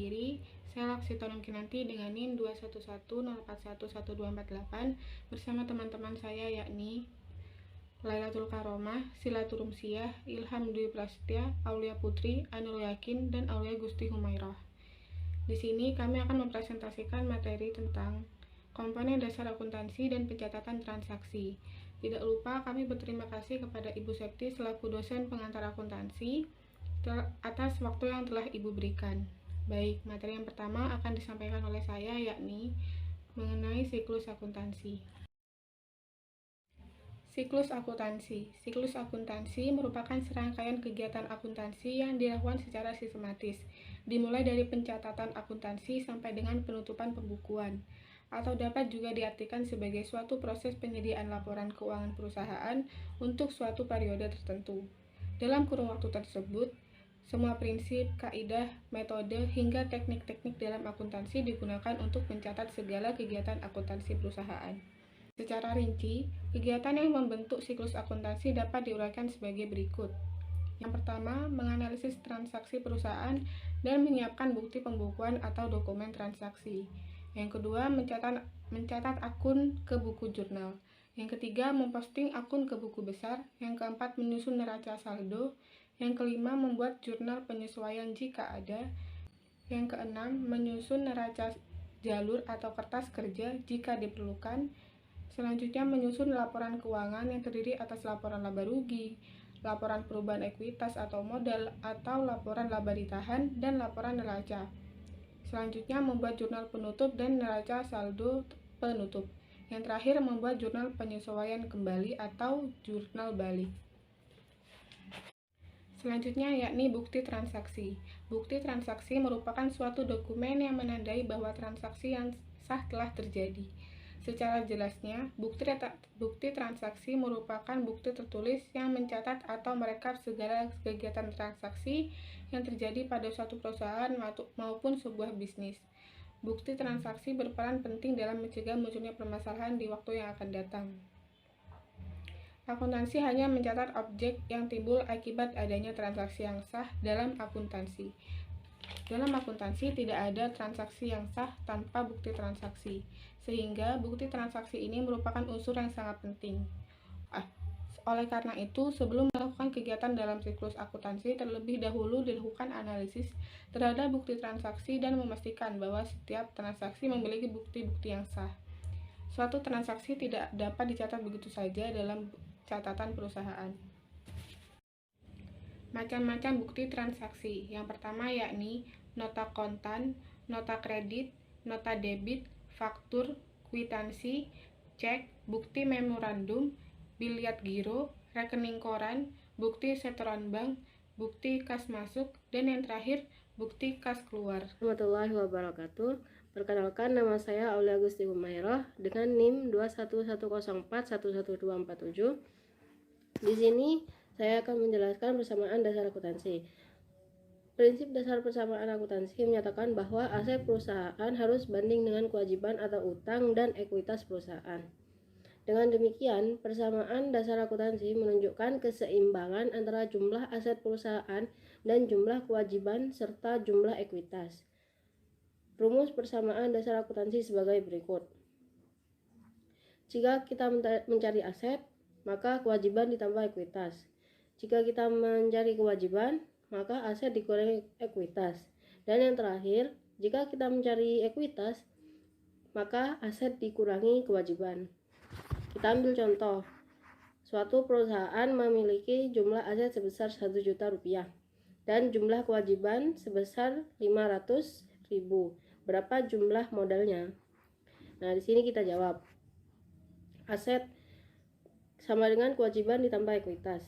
diri. Saya Laksitorum Kinanti dengan NIM 21104112448 bersama teman-teman saya yakni Lailatul Karomah, Silatul Rumsiyah, Ilham Dwi Prasetya, Aulia Putri, Anul Yakin, dan Aulia Gusti Humairah. Di sini kami akan mempresentasikan materi tentang komponen dasar akuntansi dan pencatatan transaksi. Tidak lupa kami berterima kasih kepada Ibu Septi selaku dosen pengantar akuntansi atas waktu yang telah Ibu berikan. Baik, materi yang pertama akan disampaikan oleh saya yakni mengenai siklus akuntansi. Siklus akuntansi. Siklus akuntansi merupakan serangkaian kegiatan akuntansi yang dilakukan secara sistematis, dimulai dari pencatatan akuntansi sampai dengan penutupan pembukuan, atau dapat juga diartikan sebagai suatu proses penyediaan laporan keuangan perusahaan untuk suatu periode tertentu. Dalam kurun waktu tersebut, semua prinsip, kaidah, metode, hingga teknik-teknik dalam akuntansi digunakan untuk mencatat segala kegiatan akuntansi perusahaan. Secara rinci, kegiatan yang membentuk siklus akuntansi dapat diuraikan sebagai berikut. Yang pertama, menganalisis transaksi perusahaan dan menyiapkan bukti pembukuan atau dokumen transaksi. Yang kedua, mencatat akun ke buku jurnal. Yang ketiga, memposting akun ke buku besar. Yang keempat, menyusun neraca saldo. Yang kelima, membuat jurnal penyesuaian jika ada. Yang keenam, menyusun neraca jalur atau kertas kerja jika diperlukan. Selanjutnya, menyusun laporan keuangan yang terdiri atas laporan laba rugi, laporan perubahan ekuitas atau modal, atau laporan laba ditahan, dan laporan neraca. Selanjutnya, membuat jurnal penutup dan neraca saldo penutup. Yang terakhir, membuat jurnal penyesuaian kembali atau jurnal balik. Selanjutnya yakni bukti transaksi. Bukti transaksi merupakan suatu dokumen yang menandai bahwa transaksi yang sah telah terjadi. Secara jelasnya, bukti transaksi merupakan bukti tertulis yang mencatat atau merekap segala kegiatan transaksi yang terjadi pada suatu perusahaan maupun sebuah bisnis. Bukti transaksi berperan penting dalam mencegah munculnya permasalahan di waktu yang akan datang. Akuntansi hanya mencatat objek yang timbul akibat adanya transaksi yang sah dalam akuntansi. Dalam akuntansi tidak ada transaksi yang sah tanpa bukti transaksi, sehingga bukti transaksi ini merupakan unsur yang sangat penting. Oleh karena itu, sebelum melakukan kegiatan dalam siklus akuntansi, terlebih dahulu dilakukan analisis terhadap bukti transaksi dan memastikan bahwa setiap transaksi memiliki bukti-bukti yang sah. Suatu transaksi tidak dapat dicatat begitu saja dalam catatan perusahaan. Macam-macam bukti transaksi. Yang pertama yakni nota kontan, nota kredit, nota debit, faktur, kwitansi, cek, bukti memorandum, biliat giro, rekening koran, bukti setoran bank, bukti kas masuk, dan yang terakhir bukti kas keluar. Warahmatullahi wabarakatuh. Perkenalkan, nama saya Aulia Gusti Humairah dengan NIM 21104112447. Di sini saya akan menjelaskan persamaan dasar akuntansi. Prinsip dasar persamaan akuntansi menyatakan bahwa aset perusahaan harus banding dengan kewajiban atau utang dan ekuitas perusahaan. Dengan demikian, persamaan dasar akuntansi menunjukkan keseimbangan antara jumlah aset perusahaan dan jumlah kewajiban serta jumlah ekuitas. Rumus persamaan dasar akuntansi sebagai berikut. Jika kita mencari aset, maka kewajiban ditambah ekuitas. Jika kita mencari kewajiban, maka aset dikurangi ekuitas. Dan yang terakhir, jika kita mencari ekuitas, maka aset dikurangi kewajiban. Kita ambil contoh. Suatu perusahaan memiliki jumlah aset sebesar 1 juta rupiah dan jumlah kewajiban sebesar 500.000. Berapa jumlah modalnya? Nah, di sini kita jawab. Aset sama dengan kewajiban ditambah ekuitas.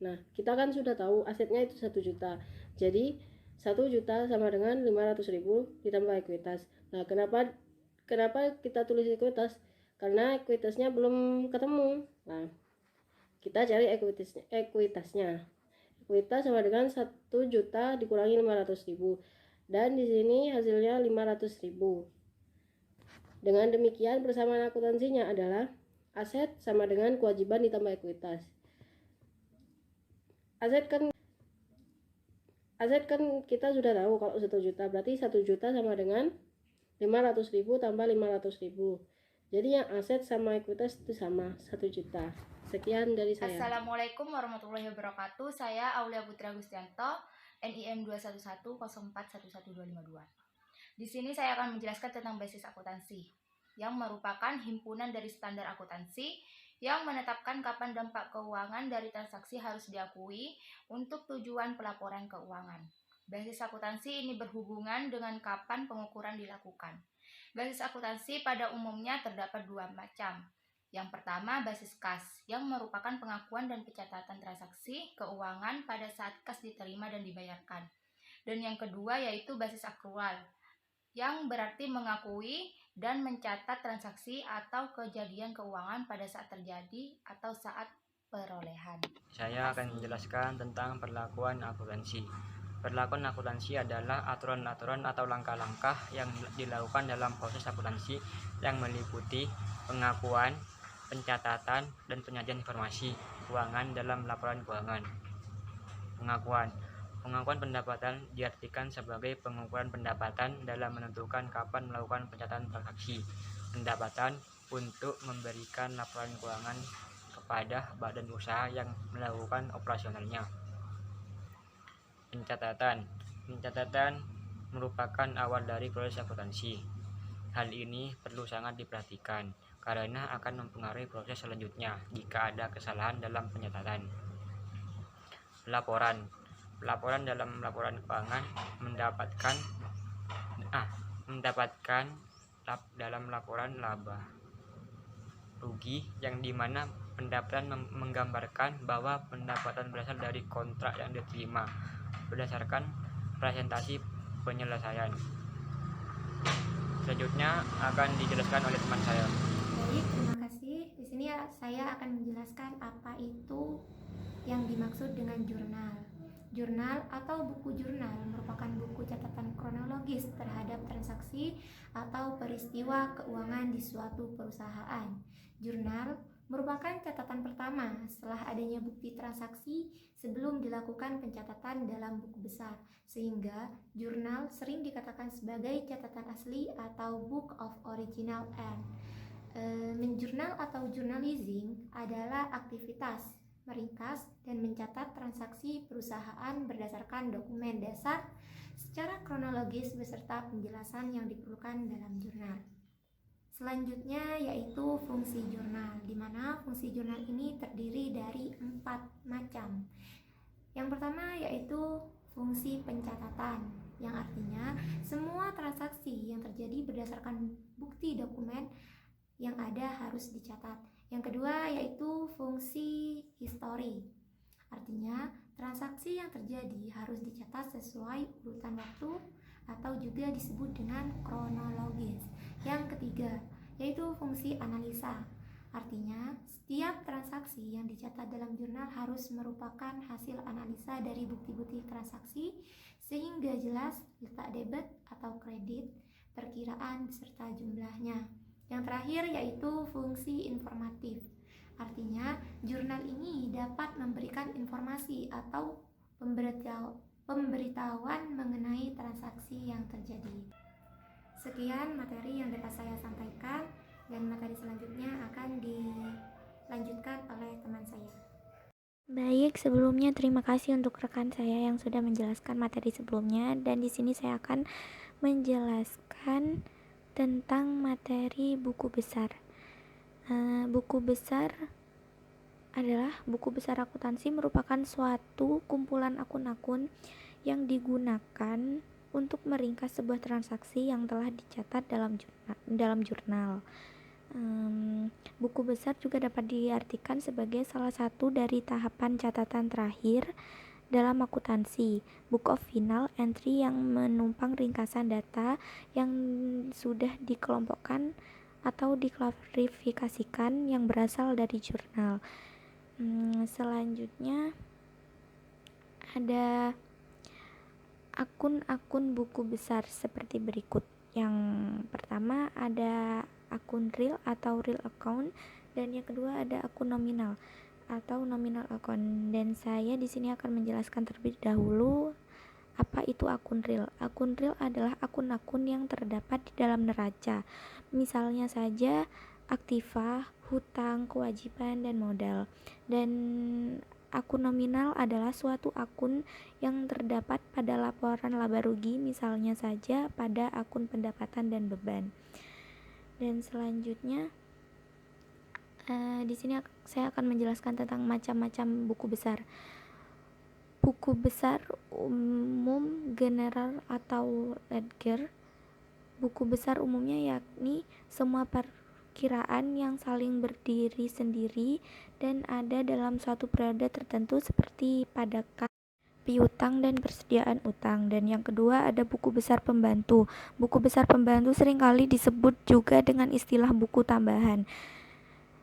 Nah, kita kan sudah tahu asetnya itu 1 juta. Jadi 1 juta sama dengan 500.000 ditambah ekuitas. Nah, kenapa kita tulis ekuitas? Karena ekuitasnya belum ketemu. Nah, kita cari ekuitasnya. Ekuitas sama dengan 1 juta dikurangi 500.000. Dan di sini hasilnya 500.000. Dengan demikian, persamaan akuntansinya adalah aset sama dengan kewajiban ditambah ekuitas. aset kan kita sudah tahu kalau 1 juta, berarti 1 juta sama dengan 500.000 tambah 500.000. Jadi yang aset sama ekuitas itu sama, 1 juta. Sekian dari saya. Assalamualaikum warahmatullahi wabarakatuh. Saya Aulia Putra Gustianto, NIM 21101112252. Di sini saya akan menjelaskan tentang basis akuntansi, yang merupakan himpunan dari standar akuntansi yang menetapkan kapan dampak keuangan dari transaksi harus diakui untuk tujuan pelaporan keuangan. Basis akuntansi ini berhubungan dengan kapan pengukuran dilakukan. Basis akuntansi pada umumnya terdapat 2 macam. Yang pertama, basis kas, yang merupakan pengakuan dan pencatatan transaksi keuangan pada saat kas diterima dan dibayarkan. Dan yang kedua yaitu basis akrual, yang berarti mengakui dan mencatat transaksi atau kejadian keuangan pada saat terjadi atau saat perolehan. Saya akan menjelaskan tentang perlakuan akuntansi. Perlakuan akuntansi adalah aturan-aturan atau langkah-langkah yang dilakukan dalam proses akuntansi yang meliputi pengakuan, pencatatan, dan penyajian informasi keuangan dalam laporan keuangan. Pengakuan pendapatan diartikan sebagai pengukuran pendapatan dalam menentukan kapan melakukan pencatatan transaksi pendapatan untuk memberikan laporan keuangan kepada badan usaha yang melakukan operasionalnya. Pencatatan merupakan awal dari proses akuntansi. Hal ini perlu sangat diperhatikan karena akan mempengaruhi proses selanjutnya jika ada kesalahan dalam pencatatan. Pelaporan dalam laporan keuangan mendapatkan dalam laporan laba rugi yang dimana pendapatan menggambarkan bahwa pendapatan berasal dari kontrak yang diterima berdasarkan presentasi penyelesaian. Selanjutnya akan dijelaskan oleh teman saya. Baik, terima kasih. Di sini saya akan menjelaskan apa itu yang dimaksud dengan jurnal. Jurnal atau buku jurnal merupakan buku catatan kronologis terhadap transaksi atau peristiwa keuangan di suatu perusahaan. Jurnal merupakan catatan pertama setelah adanya bukti transaksi sebelum dilakukan pencatatan dalam buku besar, sehingga jurnal sering dikatakan sebagai catatan asli atau book of original end. Menjurnal atau journalizing adalah aktivitas meringkas dan mencatat transaksi perusahaan berdasarkan dokumen dasar secara kronologis beserta penjelasan yang diperlukan dalam jurnal. Selanjutnya yaitu fungsi jurnal, di mana fungsi jurnal ini terdiri dari 4 macam. Yang pertama yaitu fungsi pencatatan, yang artinya semua transaksi yang terjadi berdasarkan bukti dokumen yang ada harus dicatat. Yang kedua yaitu fungsi histori, artinya transaksi yang terjadi harus dicatat sesuai urutan waktu atau juga disebut dengan kronologis. Yang ketiga yaitu fungsi analisa, artinya setiap transaksi yang dicatat dalam jurnal harus merupakan hasil analisa dari bukti-bukti transaksi sehingga jelas letak debit atau kredit, perkiraan beserta jumlahnya. Yang terakhir yaitu fungsi informatif, artinya jurnal ini dapat memberikan informasi atau pemberitahuan mengenai transaksi yang terjadi. Sekian materi yang dapat saya sampaikan, dan materi selanjutnya akan dilanjutkan oleh teman saya. Baik, sebelumnya terima kasih untuk rekan saya yang sudah menjelaskan materi sebelumnya, dan di sini saya akan menjelaskan tentang materi buku besar. Buku besar adalah buku besar akuntansi, merupakan suatu kumpulan akun-akun yang digunakan untuk meringkas sebuah transaksi yang telah dicatat dalam jurnal. Buku besar juga dapat diartikan sebagai salah satu dari tahapan catatan terakhir dalam akuntansi, book of final entry yang menumpang ringkasan data yang sudah dikelompokkan atau diklasifikasikan yang berasal dari jurnal. Selanjutnya ada akun-akun buku besar seperti berikut. Yang pertama ada akun real atau real account, dan yang kedua ada akun nominal atau nominal account. Dan saya di sini akan menjelaskan terlebih dahulu Apa itu akun real? Akun real adalah akun-akun yang terdapat di dalam neraca. Misalnya saja aktiva, hutang, kewajiban, dan modal. Dan akun nominal adalah suatu akun yang terdapat pada laporan laba rugi, misalnya saja pada akun pendapatan dan beban. Dan selanjutnya di sini saya akan menjelaskan tentang macam-macam buku besar. Buku besar umum general atau ledger. Buku besar umumnya yakni semua perkiraan yang saling berdiri sendiri dan ada dalam suatu periode tertentu seperti pada piutang dan persediaan utang. Dan yang kedua ada buku besar pembantu. Buku besar pembantu seringkali disebut juga dengan istilah buku tambahan,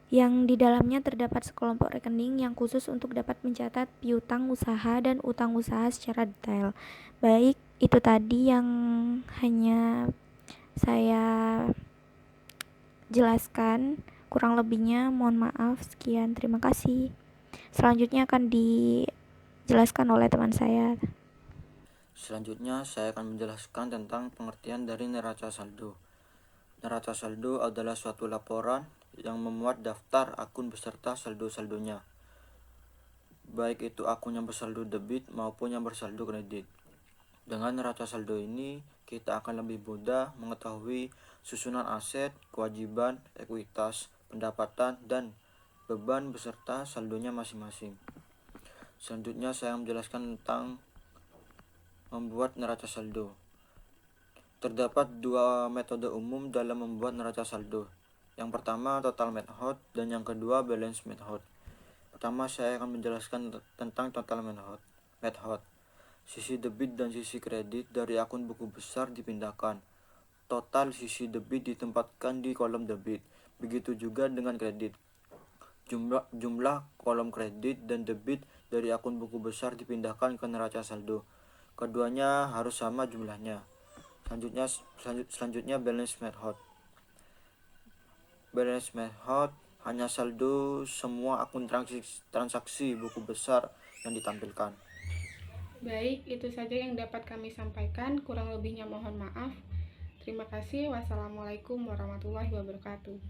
yang di dalamnya terdapat sekelompok rekening yang khusus untuk dapat mencatat piutang usaha dan utang usaha secara detail. Baik, itu tadi yang hanya saya jelaskan. Kurang lebihnya mohon maaf. Sekian, terima kasih. Selanjutnya akan dijelaskan oleh teman saya. Selanjutnya saya akan menjelaskan tentang pengertian dari neraca saldo. Neraca saldo adalah suatu laporan yang memuat daftar akun beserta saldo-saldonya, baik itu akun yang bersaldo debit maupun yang bersaldo kredit. Dengan neraca saldo ini, kita akan lebih mudah mengetahui susunan aset, kewajiban, ekuitas, pendapatan, dan beban beserta saldonya masing-masing. Selanjutnya saya menjelaskan tentang membuat neraca saldo. Terdapat dua metode umum dalam membuat neraca saldo. Yang pertama total method dan yang kedua balance method. Pertama saya akan menjelaskan tentang total method. Sisi debit dan sisi kredit dari akun buku besar dipindahkan. Total sisi debit ditempatkan di kolom debit. Begitu juga dengan kredit. Jumlah kolom kredit dan debit dari akun buku besar dipindahkan ke neraca saldo. Keduanya harus sama jumlahnya. Selanjutnya balance method. Balance method hanya saldo semua akun transaksi buku besar yang ditampilkan. Baik, itu saja yang dapat kami sampaikan. Kurang lebihnya mohon maaf. Terima kasih. Wassalamualaikum warahmatullahi wabarakatuh.